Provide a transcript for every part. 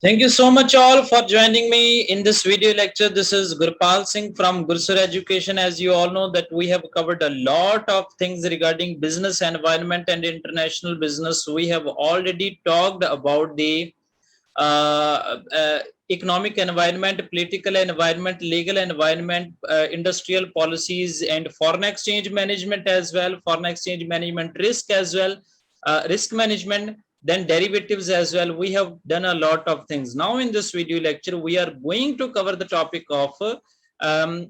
Thank you so much all for joining me in this video lecture. This is Gurpal Singh from Gursar Education. As you all know that we have covered a lot of things regarding business environment and international business. We have already talked about the economic environment, political environment, legal environment, industrial policies, and foreign exchange management as well, foreign exchange management risk as well, risk management, then derivatives as well. We have done a lot of things. Now in this video lecture, we are going to cover the topic of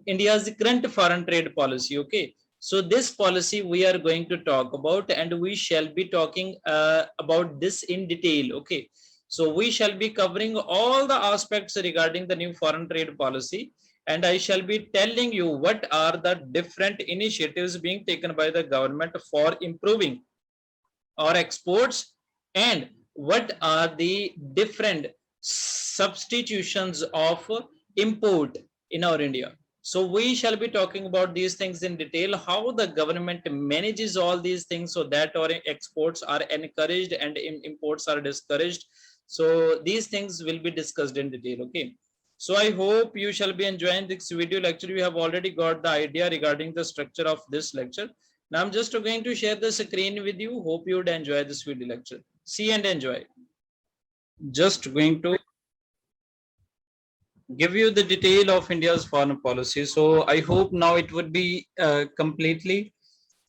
India's current foreign trade policy. Okay. So this policy we are going to talk about, and we shall be talking about this in detail. Okay. So we shall be covering all the aspects regarding the new foreign trade policy, and I shall be telling you what are the different initiatives being taken by the government for improving our exports, and what are the different substitutions of import in our India. So we shall be talking about these things in detail, how the government manages all these things so that our exports are encouraged and imports are discouraged. So these things will be discussed in detail. Okay. So I hope you shall be enjoying this video lecture. You have already got the idea regarding the structure of this lecture. Now I'm just going to share the screen with you. Hope you would enjoy this video lecture. See and enjoy. Just going to give you the detail of India's foreign policy. So I hope now it would be completely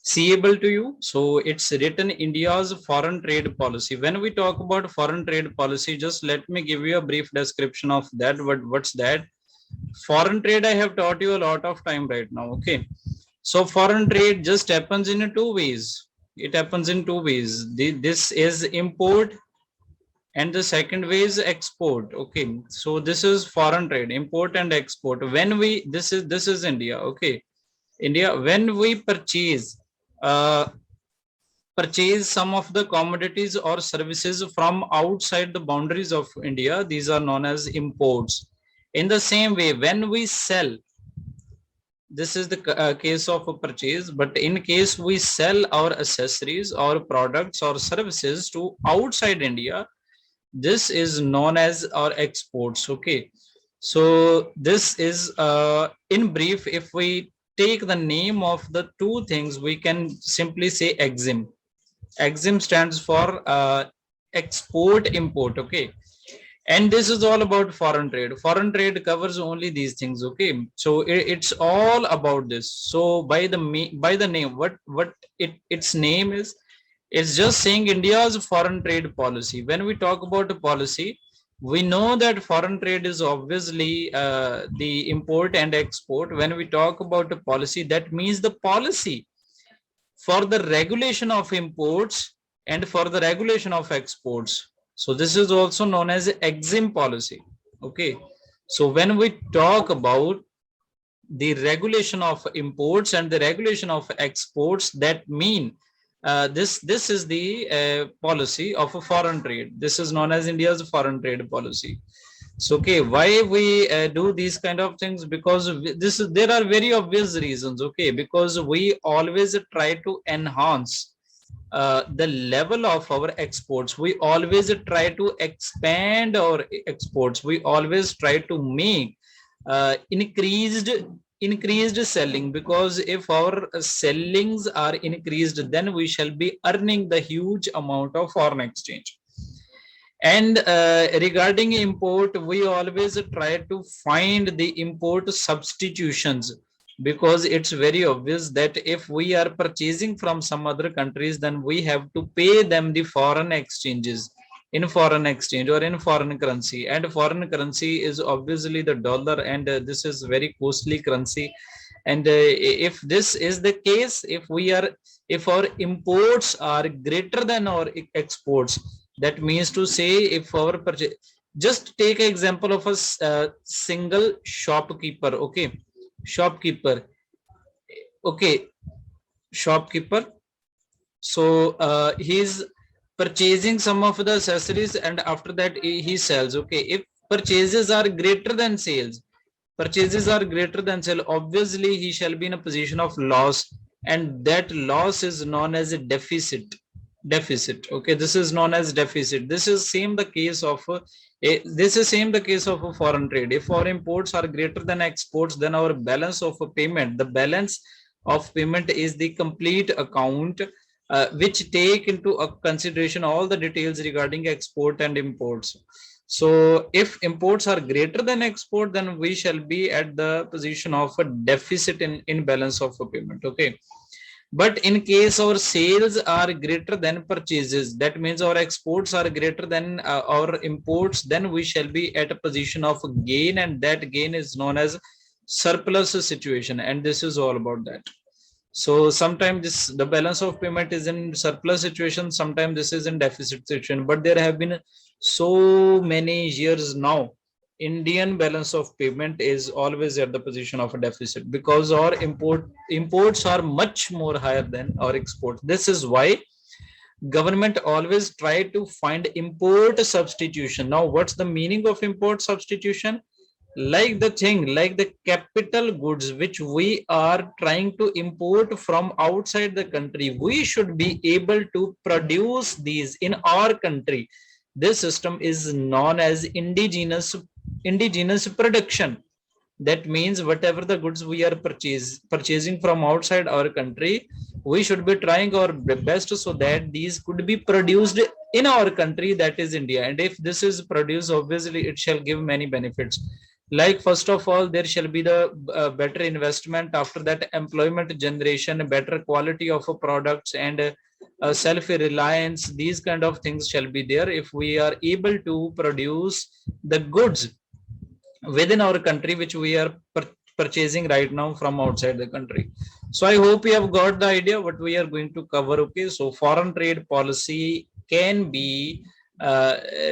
seeable to you. So it's written India's foreign trade policy. When we talk about foreign trade policy, just let me give you a brief description of that. What's that? Foreign trade, I have taught you a lot of time right now. Okay. So foreign trade just happens in two ways. It happens in two ways. This is import, and the second way is export. Okay. So this is foreign trade, import and export. When we this is India. Okay. India, when we purchase some of the commodities or services from outside the boundaries of India, these are known as imports. In the same way, when we sell, this is the case of a purchase, but in case we sell our accessories or products or services to outside India, this is known as our exports. Okay. So this is in brief, if we take the name of the two things, we can simply say EXIM. EXIM stands for export import. Okay. And this is all about foreign trade. Foreign trade covers only these things. Okay. So it's all about this. So by the name, what its name is, it's just saying India's foreign trade policy. When we talk about a policy, we know that foreign trade is obviously the import and export. When we talk about a policy, that means the policy for the regulation of imports and for the regulation of exports. So this is also known as EXIM policy. Okay. So when we talk about the regulation of imports and the regulation of exports, that mean this is the policy of a foreign trade. This is known as India's foreign trade policy. So okay, why we do these kind of things? Because there are very obvious reasons. Okay, because we always try to enhance the level of our exports. We always try to expand our exports. We always try to make increased selling, because if our sellings are increased, then we shall be earning the huge amount of foreign exchange. And regarding import, we always try to find the import substitutions, because it's very obvious that if we are purchasing from some other countries, then we have to pay them the foreign exchanges in foreign exchange or in foreign currency, and foreign currency is obviously the dollar, and this is very costly currency. And if this is the case, if our imports are greater than our exports, that means to say, if our purchase, just take an example of a single shopkeeper. Okay, shopkeeper. Okay, shopkeeper. So he's purchasing some of the accessories, and after that he sells. Okay, if purchases are greater than sales, obviously he shall be in a position of loss, and that loss is known as a deficit. deficit. Okay, this is known as deficit. This is same the case of a foreign trade. If our imports are greater than exports, then our balance of payment, the balance of payment is the complete account which take into consideration all the details regarding export and imports. So if imports are greater than export, then we shall be at the position of a deficit in balance of payment. Okay. But in case our sales are greater than purchases, that means our exports are greater than our imports, then we shall be at a position of gain, and that gain is known as surplus situation. And this is all about that. So sometimes the balance of payment is in surplus situation, sometimes this is in deficit situation. But there have been so many years now, Indian balance of payment is always at the position of a deficit, because our imports are much more higher than our exports. This is why government always try to find import substitution. Now, what's the meaning of import substitution? Like the capital goods which we are trying to import from outside the country, we should be able to produce these in our country. This system is known as indigenous production. That means whatever the goods we are purchasing from outside our country, we should be trying our best so that these could be produced in our country, that is India. And if this is produced, obviously it shall give many benefits. Like, first of all, there shall be the better investment. After that, employment generation, better quality of products, and self-reliance. These kind of things shall be there if we are able to produce the goods within our country which we are purchasing right now from outside the country. So I hope you have got the idea what we are going to cover. Okay, so foreign trade policy can be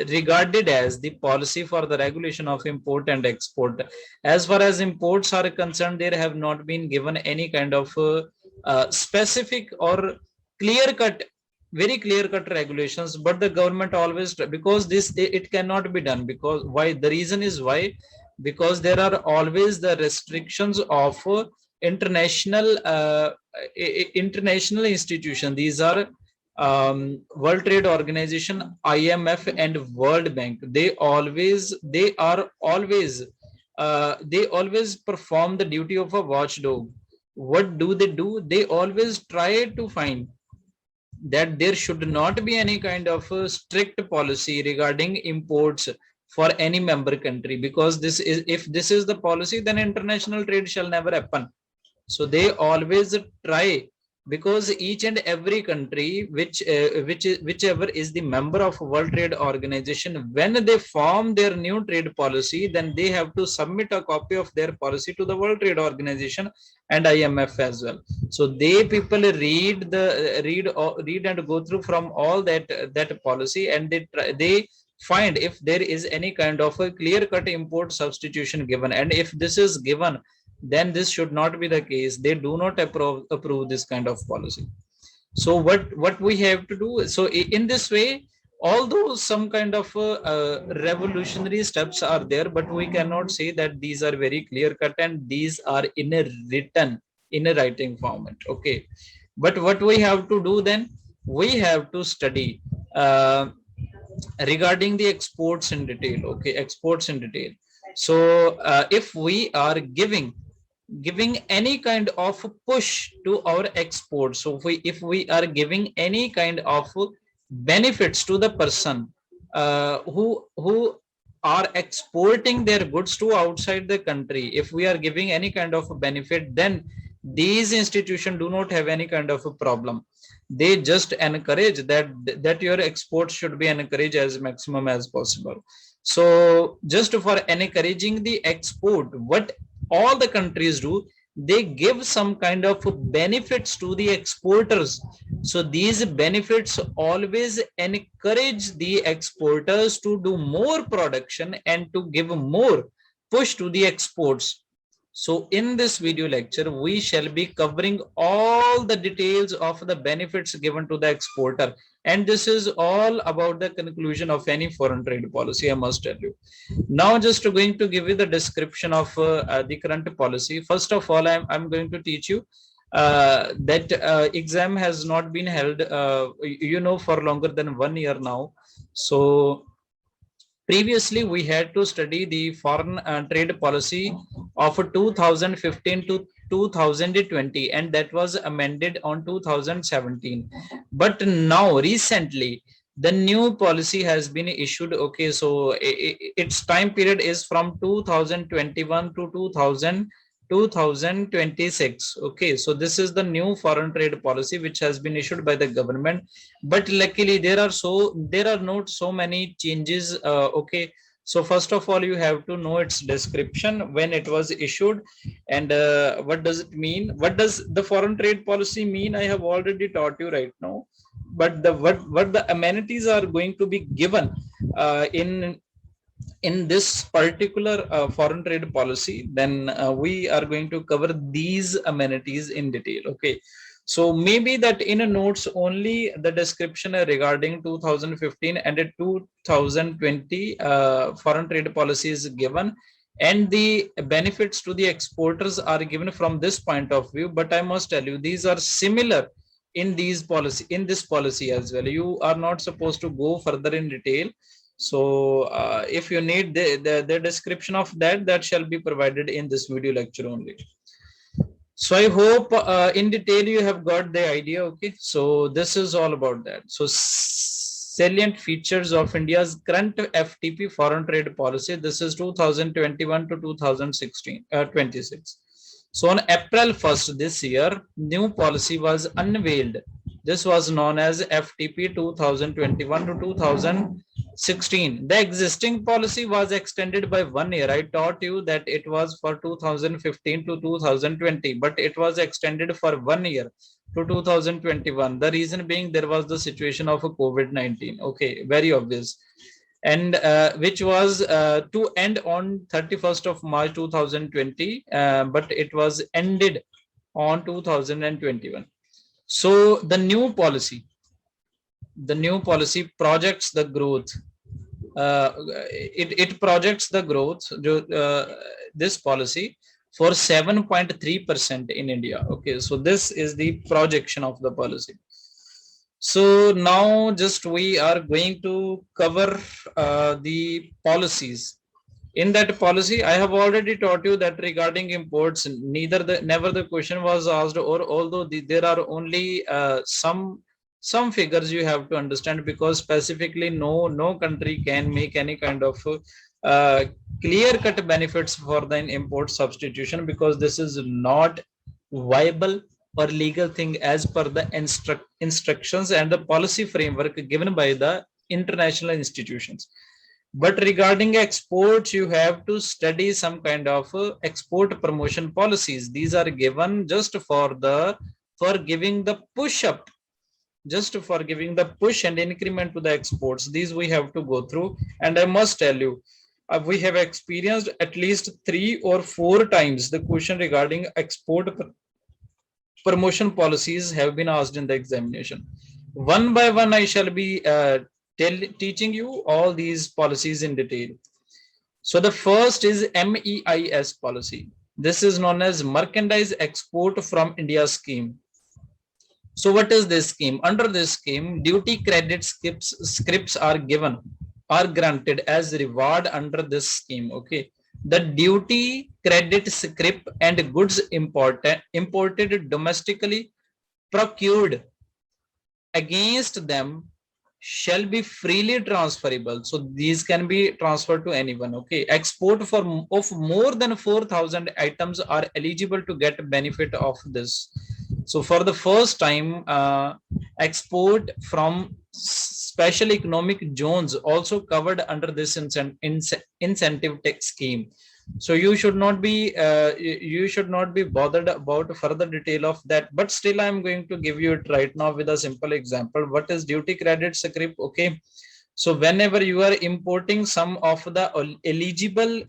regarded as the policy for the regulation of import and export. As far as imports are concerned, there have not been given any kind of specific or clear cut, very clear cut regulations, but the government always, because this it cannot be done. Because why? The reason is why? Because there are always the restrictions of international institution. These are World Trade Organization, IMF, and World Bank. They always perform the duty of a watchdog. What do? They always try to find that there should not be any kind of a strict policy regarding imports for any member country, because if this is the policy, then international trade shall never happen. So they always try, because each and every country whichever is the member of World Trade Organization, when they form their new trade policy, then they have to submit a copy of their policy to the World Trade Organization and IMF as well. So people read and go through from all that policy, and they find if there is any kind of a clear cut import substitution given. And if this is given, then this should not be the case. They do not approve this kind of policy. So what we have to do, so in this way, although some kind of revolutionary steps are there, but we cannot say that these are very clear cut and these are in a writing format. Okay, but what we have to do then, we have to study regarding the exports in detail. Okay, exports in detail. So if we are giving any kind of push to our exports, so if we are giving any kind of benefits to the person who are exporting their goods to outside the country, if we are giving any kind of benefit, then these institutions do not have any kind of a problem. They just encourage that your exports should be encouraged as maximum as possible. So just for encouraging the export, what all the countries do, they give some kind of benefits to the exporters. So these benefits always encourage the exporters to do more production and to give more push to the exports. So in this video lecture, we shall be covering all the details of the benefits given to the exporter. And this is all about the conclusion of any foreign trade policy, I must tell you. Now, just going to give you the description of the current policy. First of all, I'm going to teach you That exam has not been held, for longer than 1 year now. So previously, we had to study the foreign trade policy of 2015 to 2020, and that was amended on 2017. But now, recently, the new policy has been issued. Okay, so its time period is from 2021 to 2026. Okay, so this is the new foreign trade policy which has been issued by the government, but luckily there are not so many changes. Okay, so first of all, you have to know its description, when it was issued, and what does it mean, what does the foreign trade policy mean, I have already taught you right now. But the what the amenities are going to be given in this particular foreign trade policy, then we are going to cover these amenities in detail. Okay, so maybe that in a notes only the description regarding 2015 and 2020 foreign trade policy is given, and the benefits to the exporters are given from this point of view. But I must tell you, these are similar in this policy as well. You are not supposed to go further in detail. So if you need the description of that shall be provided in this video lecture only. So I hope in detail you have got the idea. Okay, so this is all about that. So salient features of India's current FTP foreign trade policy. This is 2021 to 2016 26. So on April 1st this year, new policy was unveiled. This was known as FTP 2021 to 2016. The existing policy was extended by 1 year. I taught you that it was for 2015 to 2020, but it was extended for 1 year to 2021. The reason being, there was the situation of COVID-19. Okay, very obvious. And which was to end on 31st of March 2020, but it was ended on 2021. So the new policy projects the growth. It projects the growth, this policy, for 7.3% in India. Okay, so this is the projection of the policy. So now just we are going to cover the policies. In that policy, I have already taught you that regarding imports, never the question was asked, or although there are only some figures you have to understand, because specifically no country can make any kind of clear cut benefits for the import substitution, because this is not viable or legal thing as per the instructions and the policy framework given by the international institutions. But regarding exports, you have to study some kind of export promotion policies. These are given just for giving the push up, just for giving the push and increment to the exports. These we have to go through. And I must tell you, we have experienced at least 3 or 4 times the question regarding export promotion policies have been asked in the examination. One by one, I shall be teaching you all these policies in detail. So the first is MEIS policy. This is known as Merchandise Export from India scheme. So what is this scheme? Under this scheme, duty credit scripts are granted as reward under this scheme. Okay, the duty credit script and goods imported domestically procured against them shall be freely transferable. So these can be transferred to anyone. Okay, export of more than 4,000 items are eligible to get benefit of this. So for the first time, export from special economic zones also covered under this incentive tax scheme. So you should not be bothered about further detail of that, but still I am going to give you it right now with a simple example. What is duty credit script? Okay, so whenever you are importing some of the eligible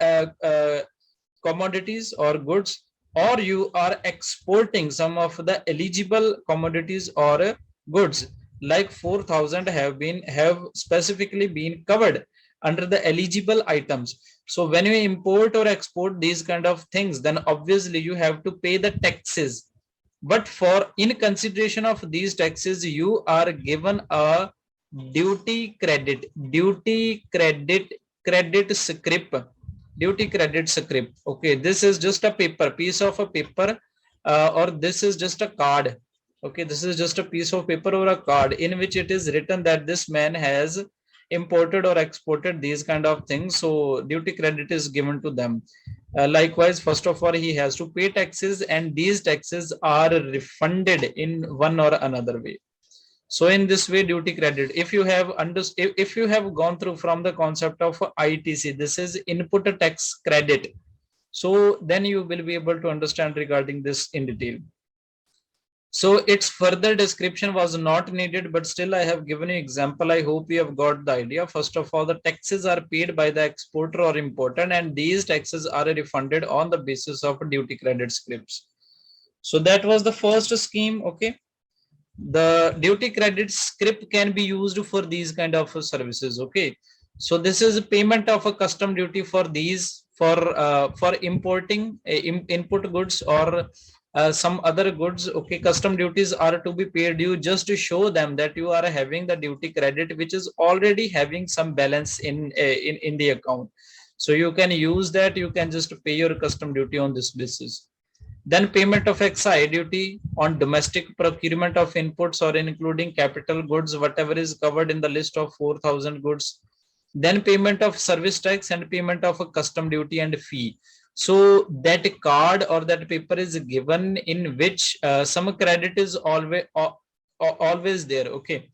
commodities or goods, or you are exporting some of the eligible commodities or goods, like 4,000 have specifically been covered under the eligible items. So when you import or export these kind of things, then obviously you have to pay the taxes. But for in consideration of these taxes, you are given a duty credit, credit script, duty credit script. Okay, this is just a piece of a paper, or this is just a card. Okay, this is just a piece of paper or a card in which it is written that this man has imported or exported these kind of things. So duty credit is given to them. Likewise, first of all, he has to pay taxes, and these taxes are refunded in one or another way. So in this way, duty credit, if you have if you have gone through from the concept of ITC, this is input tax credit. So then you will be able to understand regarding this in detail. So its further description was not needed, but still I have given you example. I hope you have got the idea. First of all, the taxes are paid by the exporter or importer, and these taxes are refunded on the basis of duty credit scripts. So that was the first scheme. Okay. The duty credit script can be used for these kind of services. Okay. So this is payment of a custom duty for these, for importing input goods or some other goods. Okay, custom duties are to be paid. You just to show them that you are having the duty credit which is already having some balance in the account. So you can use that, you can just pay your custom duty on this basis. Then payment of excise duty on domestic procurement of inputs or including capital goods, whatever is covered in the list of 4,000 goods. Then payment of service tax and payment of a custom duty and fee. So that card or that paper is given in which some credit is always there. Okay,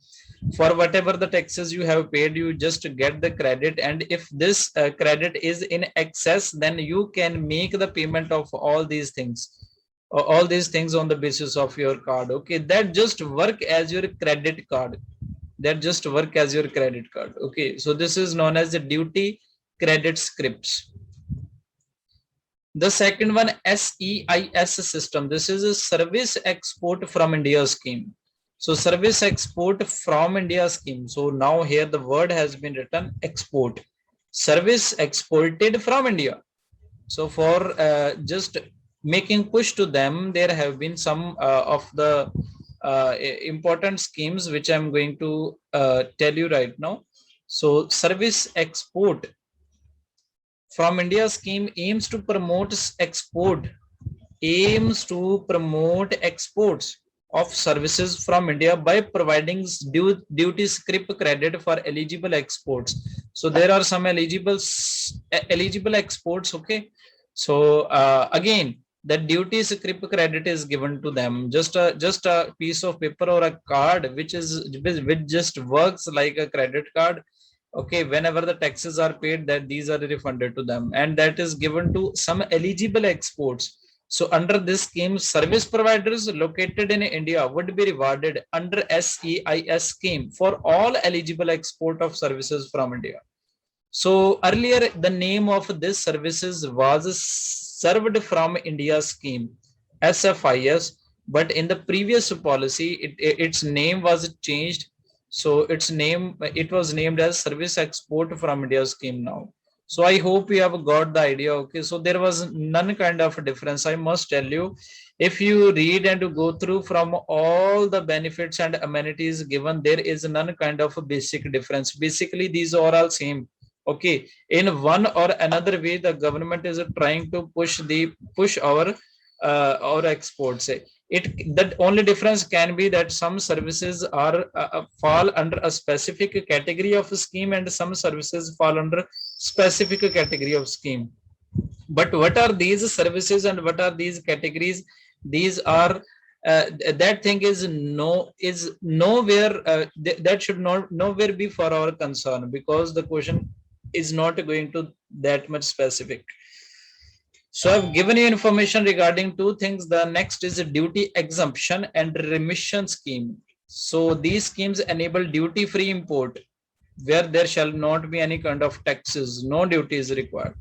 for whatever the taxes you have paid, you just get the credit, and if this credit is in excess, then you can make the payment of all these things on the basis of your card. Okay, that just work as your credit card. Okay, so this is known as the duty credit scripts. The second one, SEIS system. This is a service export from India scheme. So service export from India scheme. So now here the word has been written export. Service exported from India. So for just making push to them, there have been some of the important schemes which I'm going to tell you right now. So service export from India scheme aims to promote exports of services from India by providing duty script credit for eligible exports. So there are some eligible exports. Okay, so again, the duty script credit is given to them, just a piece of paper or a card which just works like a credit card. Okay, whenever the taxes are paid, that these are refunded to them, and that is given to some eligible exports. So under this scheme, service providers located in India would be rewarded under SEIS scheme for all eligible export of services from India. So earlier the name of this services was served from India scheme, SFIS, but in the previous policy its name was changed. So it was named as service export from India scheme now. So I hope you have got the idea. Okay, so there was none kind of difference. I must tell you, if you read and go through from all the benefits and amenities given, there is none kind of a basic difference. Basically these are all same. Okay, in one or another way the government is trying to push our exports. That only difference can be that some services are fall under a specific category of scheme, and some services fall under specific category of scheme. But what are these services and what are these categories? These are that thing is nowhere that should not nowhere be for our concern, because the question is not going to that much specific. So I've given you information regarding two things. The next is a duty exemption and remission scheme. So these schemes enable duty-free import where there shall not be any kind of taxes, no duty is required.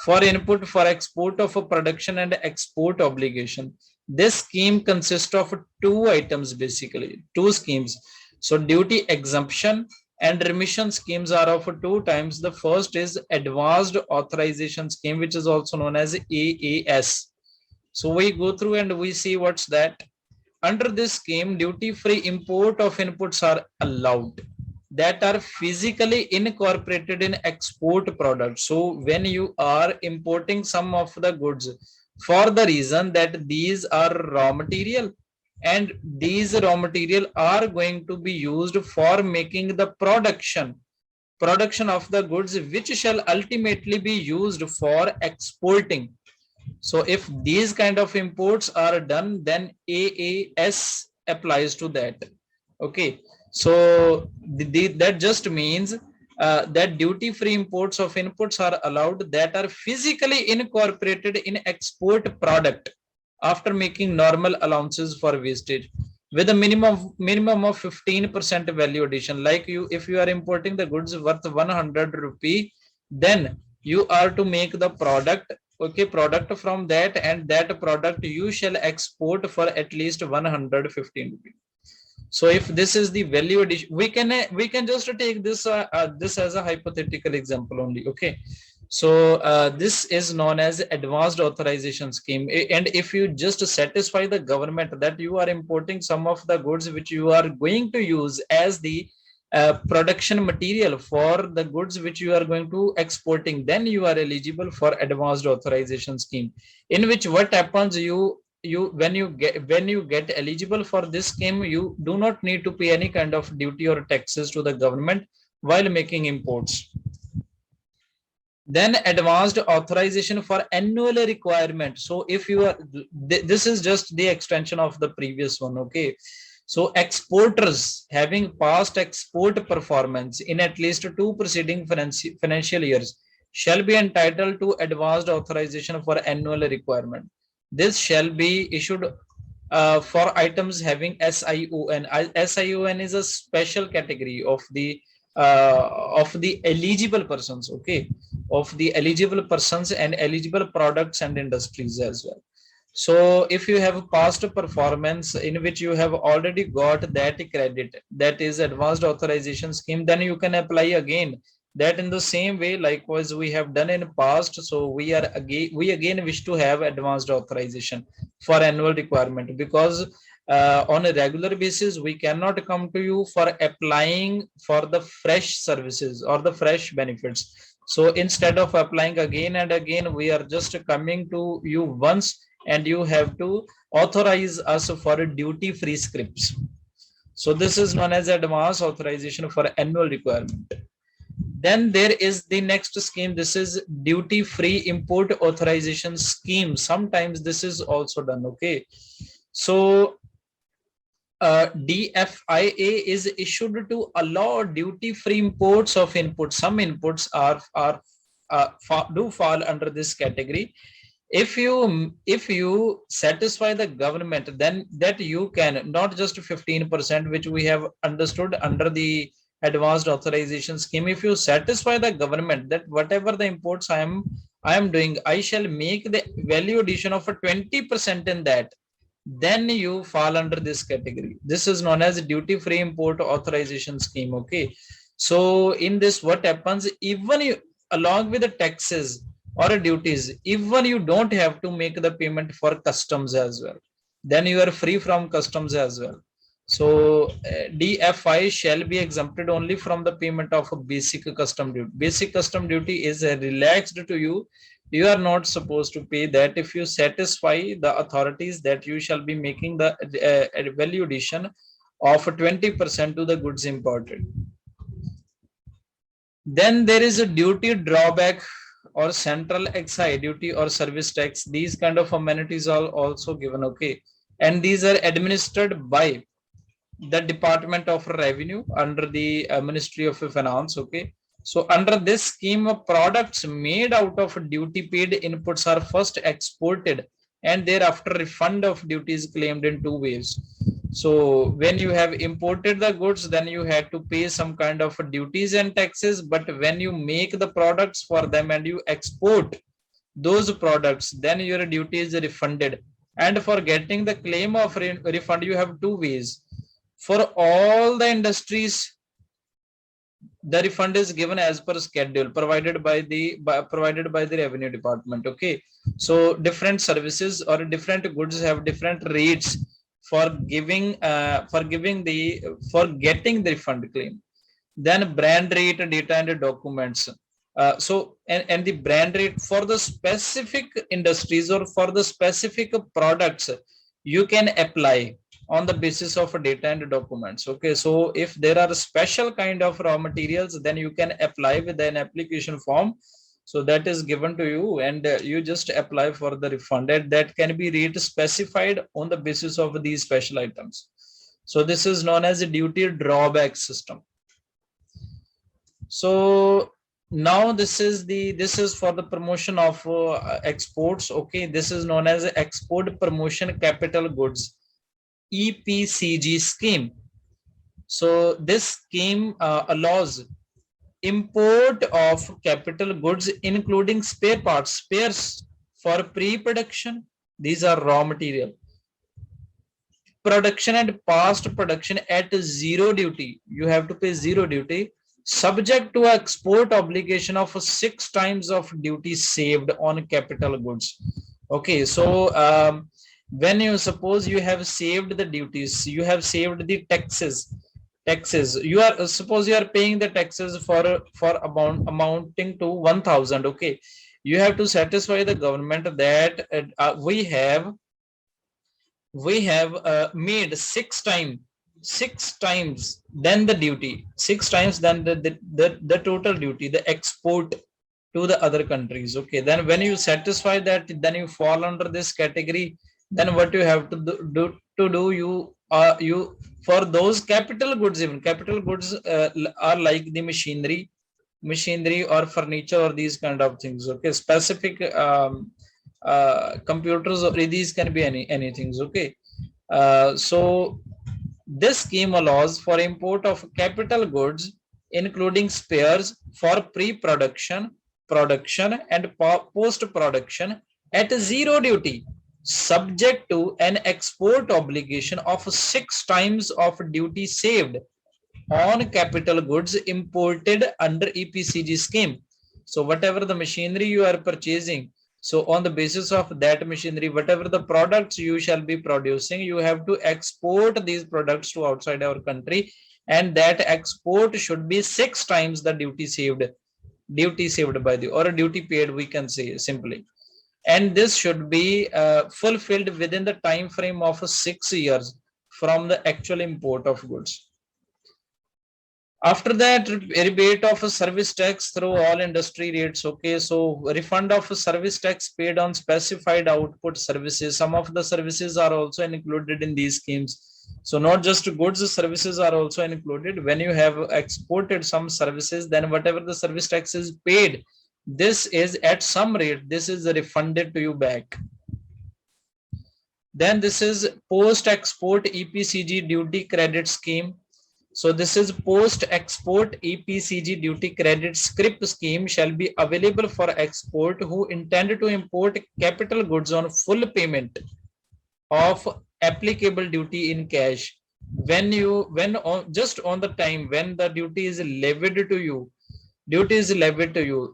For input for export of a production and export obligation. This scheme consists of two items, basically, two schemes. So duty exemption and remission schemes are of two types. The first is advanced authorization scheme, which is also known as AAS. So we go through and we see what's that. Under this scheme, duty-free import of inputs are allowed that are physically incorporated in export products. So when you are importing some of the goods for the reason that these are raw material, and these raw material are going to be used for making the production of the goods which shall ultimately be used for exporting. So if these kind of imports are done, then AAS applies to that. Okay. So that just means that duty-free imports of inputs are allowed that are physically incorporated in export product after making normal allowances for wastage with a minimum of 15% value addition. Like you, if you are importing the goods worth 100 rupee, then you are to make the product, okay, product from that, and that product you shall export for at least 115 rupees. So if this is the value addition, we can just take this this as a hypothetical example only. Okay. So this is known as advanced authorization scheme. And if you just satisfy the government that you are importing some of the goods which you are going to use as the production material for the goods which you are going to exporting, then you are eligible for advanced authorization scheme, in which what happens, when you get eligible for this scheme, you do not need to pay any kind of duty or taxes to the government while making imports. Then advanced authorization for annual requirement. So if you are, this is just the extension of the previous one. Okay. So exporters having past export performance in at least 2 preceding financial years shall be entitled to advanced authorization for annual requirement. This shall be issued for items having SION. SION is a special category of the eligible persons. Okay, of the eligible persons and eligible products and industries as well. So if you have past performance in which you have already got that credit, that is advanced authorization scheme, then you can apply again that in the same way likewise we have done in past. So we again wish to have advanced authorization for annual requirement, because on a regular basis we cannot come to you for applying for the fresh services or the fresh benefits. So instead of applying again and again, we are just coming to you once, and you have to authorize us for duty free scripts. So this is known as advanced authorization for annual requirement. Then there is the next scheme. This is duty free import authorization scheme. Sometimes this is also done. Okay. So DFIA is issued to allow duty free imports of inputs. Some inputs do fall under this category. If you satisfy the government, then that you can not just 15%, which we have understood under the advanced authorization scheme. If you satisfy the government that whatever the imports I am doing, I shall make the value addition of a 20% in that, then you fall under this category. This is known as duty free import authorization scheme. Okay. So in this, what happens, even you, along with the taxes or duties, even you don't have to make the payment for customs as well, then you are free from customs as well. So DFI shall be exempted only from the payment of a basic custom duty. Basic custom duty is relaxed to you. You are not supposed to pay that if you satisfy the authorities that you shall be making the value addition of 20% to the goods imported. Then there is a duty drawback or central excise duty or service tax. These kind of amenities are also given. Okay. And these are administered by the Department of Revenue under the Ministry of Finance. Okay. So under this scheme, products made out of duty paid inputs are first exported and thereafter refund of duties claimed in 2 ways. So when you have imported the goods, then you had to pay some kind of duties and taxes. But when you make the products for them and you export those products, then your duty is refunded. And for getting the claim of refund, you have 2 ways. For all the industries, the refund is given as per schedule provided by the revenue department. Okay. So different services or different goods have different rates for giving for getting the refund claim. Then brand rate, data and documents. And the brand rate for the specific industries or for the specific products, you can apply on the basis of data and documents. Okay, so if there are special kind of raw materials, then you can apply with an application form. So that is given to you, and you just apply for the refund, and that can be rate specified on the basis of these special items. So this is known as a duty drawback system. So now this is for the promotion of exports. Okay, this is known as export promotion capital goods, EPCG scheme. So this scheme allows import of capital goods including spare parts, spares for pre-production. These are raw material, production and past production at zero duty. You have to pay zero duty, subject to export obligation of 6 times of duty saved on capital goods. Okay, so when you suppose you have saved the duties, you have saved the taxes, you are suppose you are paying the taxes for amounting to 1000. Okay, you have to satisfy the government that we have made 6 times then the duty, 6 times than the total duty, the export to the other countries. Okay, then when you satisfy that, then you fall under this category. Then what you have to do, you for those capital goods, even capital goods are like the machinery or furniture or these kind of things. Okay, specific computers, or these can be any things. Okay, so this scheme allows for import of capital goods including spares for pre-production, production and post-production at zero duty, subject to an export obligation of 6 times of duty saved on capital goods imported under EPCG scheme. So whatever the machinery you are purchasing, so on the basis of that machinery, whatever the products you shall be producing, you have to export these products to outside our country, and that export should be 6 times the duty saved by the, or a duty paid, we can say simply. And this should be fulfilled within the time frame of 6 years from the actual import of goods. After that, rebate of a service tax through all industry rates. Okay, so refund of a service tax paid on specified output services. Some of the services are also included in these schemes. So not just goods, services are also included. When you have exported some services, then whatever the service tax is paid, this is at some rate, this is refunded to you back. Then this is post-export EPCG duty credit scheme. So this is post-export EPCG duty credit scrip scheme shall be available for export who intend to import capital goods on full payment of applicable duty in cash. Just on the time when the duty is levied to you,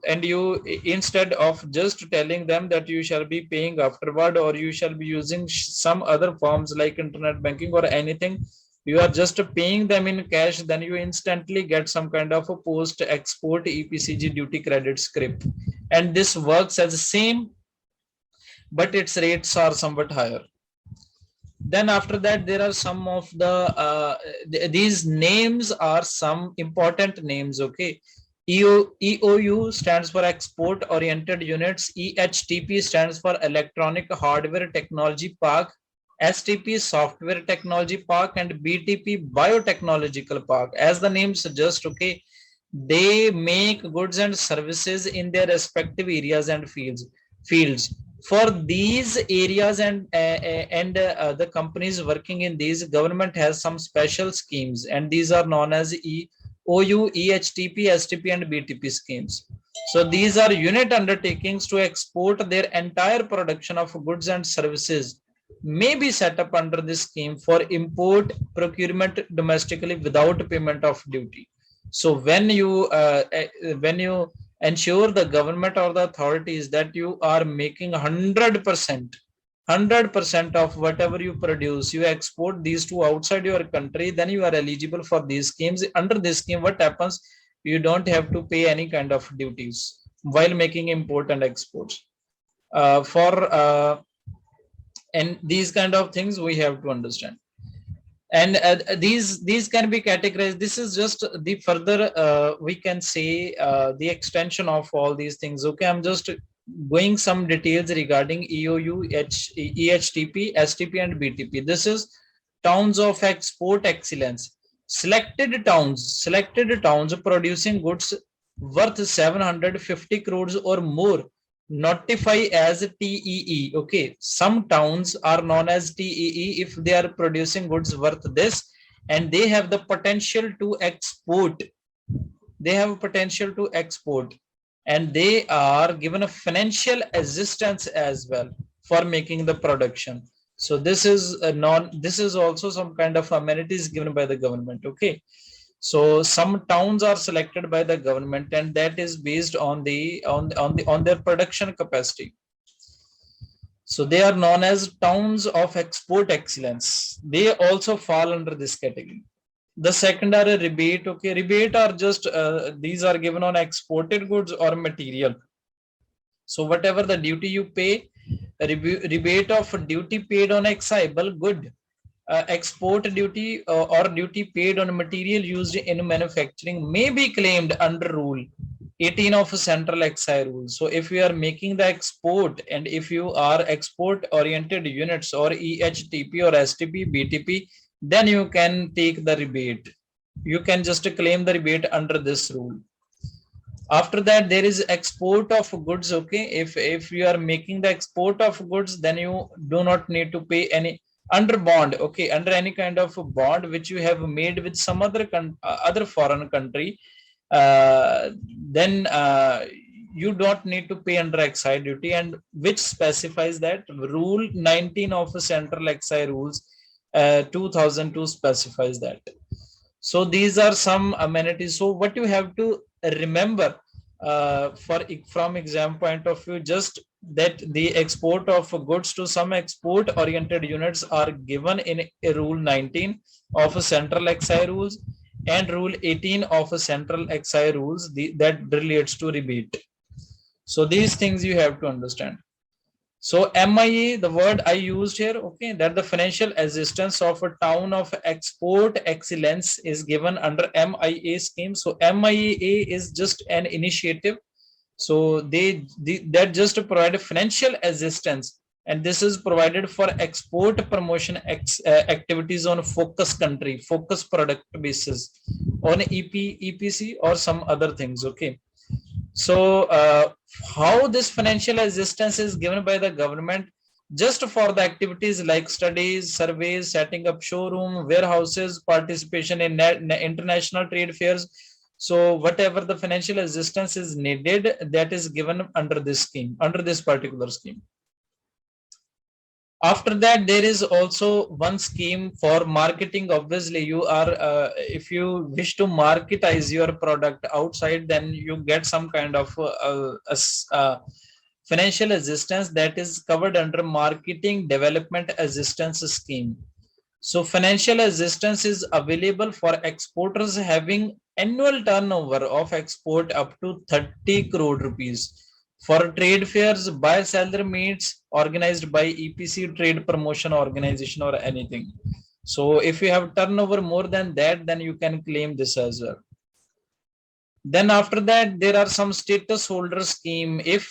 and you, instead of just telling them that you shall be paying afterward, or you shall be using some other forms like internet banking or anything, you are just paying them in cash, then you instantly get some kind of a post-export EPCG duty credit scrip. And this works as the same, but its rates are somewhat higher. Then after that, there are some of the, these names are some important names. Okay. EOU stands for Export Oriented Units. EHTP stands for Electronic Hardware Technology Park. STP Software Technology Park, and BTP Biotechnological Park. As the name suggests, okay, they make goods and services in their respective areas and fields. For these areas and the companies working in these, government has some special schemes, and these are known as OU, EHTP, STP, and BTP schemes. So these are unit undertakings to export their entire production of goods and services, may be set up under this scheme for import procurement domestically without payment of duty. So when you ensure the government or the authorities that you are making 100% 100% of whatever you produce, you export these to outside your country, then you are eligible for these schemes. Under this scheme, what happens? You don't have to pay any kind of duties while making import and exports. And these kind of things we have to understand. And these can be categorized. This is just the further we can say the extension of all these things. Okay, I'm just going some details regarding EOU, EHTP, STP, and BTP. This is towns of export excellence. Selected towns producing goods worth 750 crores or more notify as TEE. Okay, some towns are known as TEE if they are producing goods worth this, and they have the potential to export. They have potential to export, and they are given a financial assistance as well for making the production. So this is this is also some kind of amenities given by the government. Okay, so some towns are selected by the government, and that is based on their production capacity. So they are known as towns of export excellence. They also fall under this category. The second are a rebate. Okay, rebate are just these are given on exported goods or material. So whatever the duty you pay, rebate of duty paid on excible good, export duty or duty paid on material used in manufacturing may be claimed under Rule 18 of Central Excise Rules. So if you are making the export, and if you are export oriented units or EHTP or STP, BTP, then you can take the rebate. You can just claim the rebate under this rule. After that, there is export of goods. Okay, if you are making the export of goods, then you do not need to pay any under bond. Okay, under any kind of bond which you have made with some other foreign country, then you don't need to pay under excise duty, and which specifies that Rule 19 of Central Excise Rules 2002 specifies that. So these are some amenities. So what you have to remember from exam point of view, just that the export of goods to some export oriented units are given in Rule 19 of Central Excise Rules and Rule 18 of Central Excise Rules that relates to rebate. So these things you have to understand. So MIA, the word I used here, okay, that the financial assistance of a town of export excellence is given under MIA scheme. So MIA is just an initiative. So that just provide financial assistance, and this is provided for export promotion activities on focus country, focus product basis, on EPC or some other things. Okay. So how this financial assistance is given by the government? Just for the activities like studies, surveys, setting up showroom, warehouses, participation in international trade fairs. So whatever the financial assistance is needed, that is given under this scheme, under this particular scheme. After that, there is also one scheme for marketing. Obviously, you are if you wish to marketize your product outside, then you get some kind of financial assistance that is covered under Marketing Development Assistance Scheme. So financial assistance is available for exporters having annual turnover of export up to 30 crore rupees. For trade fairs, buy seller meets organized by EPC, trade promotion organization, or anything. So if you have turnover more than that, then you can claim this as well. Then after that, there are some status holder scheme. If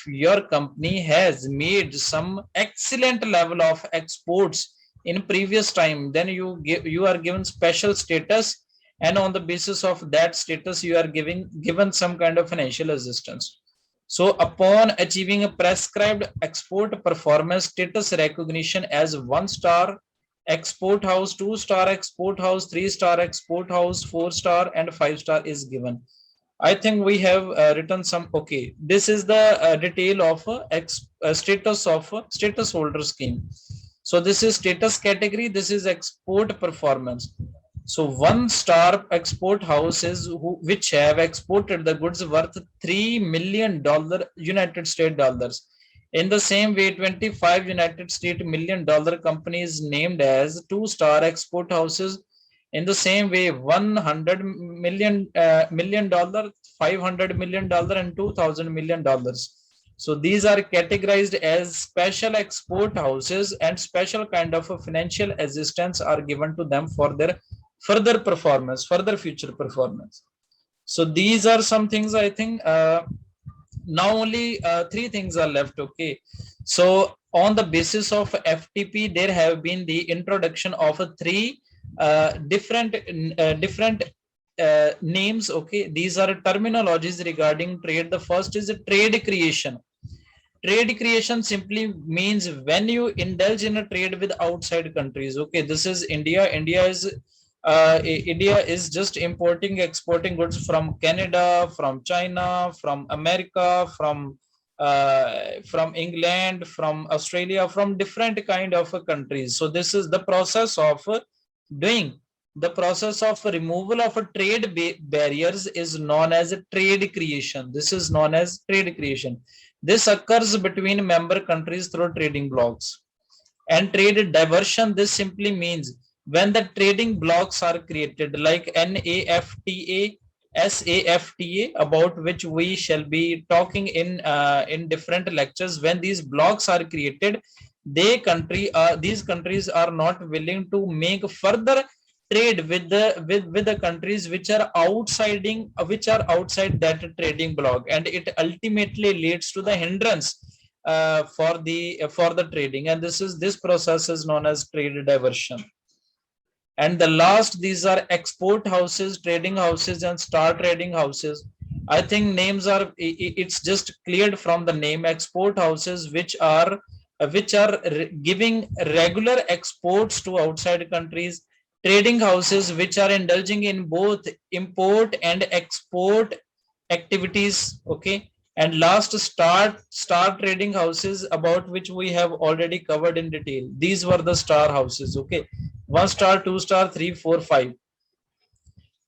your company has made some excellent level of exports in previous time, then you are given special status, and on the basis of that status, you are given some kind of financial assistance. So upon achieving a prescribed export performance, status recognition as 1-star export house, 2-star export house, 3-star export house, 4-star, and 5-star is given. I think we have written some. Okay, this is the detail of status of status holder scheme. So this is status category. This is export performance. So 1-star export houses which have exported the goods worth $3 million United States dollars In the same way, 25 United States $1 million companies named as two-star export houses. In the same way, $100 million, $500 million, and $2,000 million. So these are categorized as special export houses, and special kind of a financial assistance are given to them for their further performance, further future performance. So these are some things I think. Now only three things are left. Okay, so on the basis of FTP, there have been the introduction of three different names. Okay, these are terminologies regarding trade. The first is trade creation. Trade creation simply means when you indulge in a trade with outside countries. Okay, this is India. India is just importing, exporting goods from Canada, from China, from America, from England, from Australia, from different kind of countries. So this is the process of doing. The process of removal of trade barriers is known as trade creation. This is known as trade creation. This occurs between member countries through trading blocks. And trade diversion, this simply means when the trading blocks are created, like NAFTA, SAFTA, about which we shall be talking in different lectures. When these blocks are created, these countries are not willing to make further trade with the countries which are outside that trading block, and it ultimately leads to the hindrance for the trading, and this process is known as trade diversion. And the last, these are export houses, trading houses, and star trading houses. I think names are, it's just cleared from the name. Export houses which are giving regular exports to outside countries. Trading houses which are indulging in both import and export activities. Okay, and last, star trading houses, about which we have already covered in detail. These were the star houses. Okay, 1 star, 2 star, 3, 4, 5.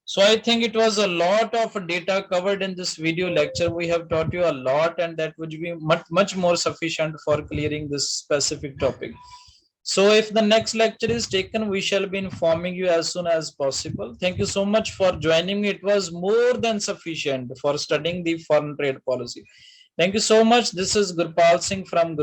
So I think it was a lot of data covered in this video lecture. We have taught you a lot, and that would be much more sufficient for clearing this specific topic. So if the next lecture is taken, we shall be informing you as soon as possible. Thank you so much for joining me. It was more than sufficient for studying the foreign trade policy. Thank you so much. This is Gurpal Singh from